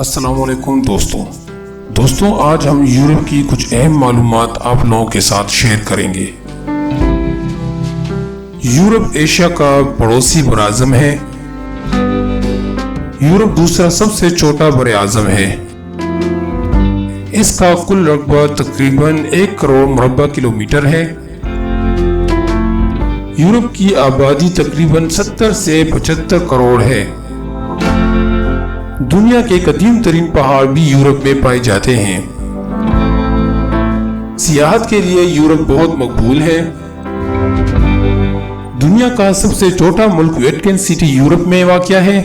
अस्सलाम वालेकुम दोस्तों आज हम यूरोप की कुछ अहम मालूमात आप लोगों के साथ शेयर करेंगे। यूरोप एशिया का पड़ोसी बरआज़म है। यूरोप दूसरा सबसे छोटा बरआज़म है। इसका कुल रकबा तकरीबन 1 करोड़ मुरब्बा किलोमीटर है। यूरोप की आबादी तकरीबन 70 से 75 करोड़ है। दुनिया के कदीम तरीन पहाड़ भी यूरोप में पाए जाते हैं। सियाहत के लिए यूरोप बहुत मकबूल है। दुनिया का सबसे छोटा मुल्क वेटिकन सिटी यूरोप में वाक़या है।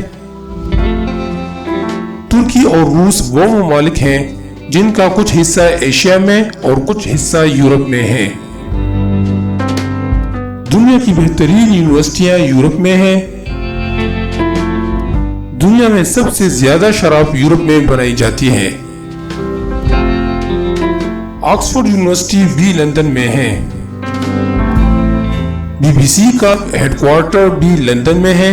तुर्की और रूस वो ममालिक हैं जिनका कुछ हिस्सा एशिया में और कुछ हिस्सा यूरोप में है। दुनिया की बेहतरीन यूनिवर्सिटियां यूरोप में हैं। दुनिया में सबसे ज्यादा शराब यूरोप में बनाई जाती है। ऑक्सफोर्ड यूनिवर्सिटी भी लंदन में है। बीबीसी का हेडक्वार्टर भी लंदन में है।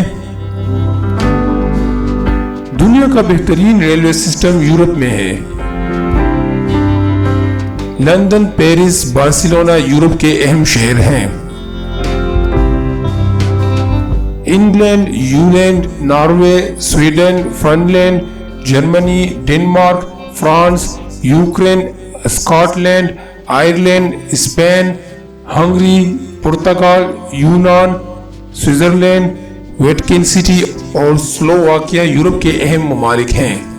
दुनिया का बेहतरीन रेलवे सिस्टम यूरोप में है। लंदन, पेरिस, बार्सिलोना यूरोप के अहम शहर हैं। इंग्लैंड, यूलैंड, Norway, Sweden, Finland, Germany, Denmark, France, Ukraine, Scotland, Ireland, Spain, Hungary, पुर्तगाल, यूनान, स्विट्जरलैंड, वेटिकन सिटी और स्लोवाकिया यूरोप के अहम ममालिक हैं।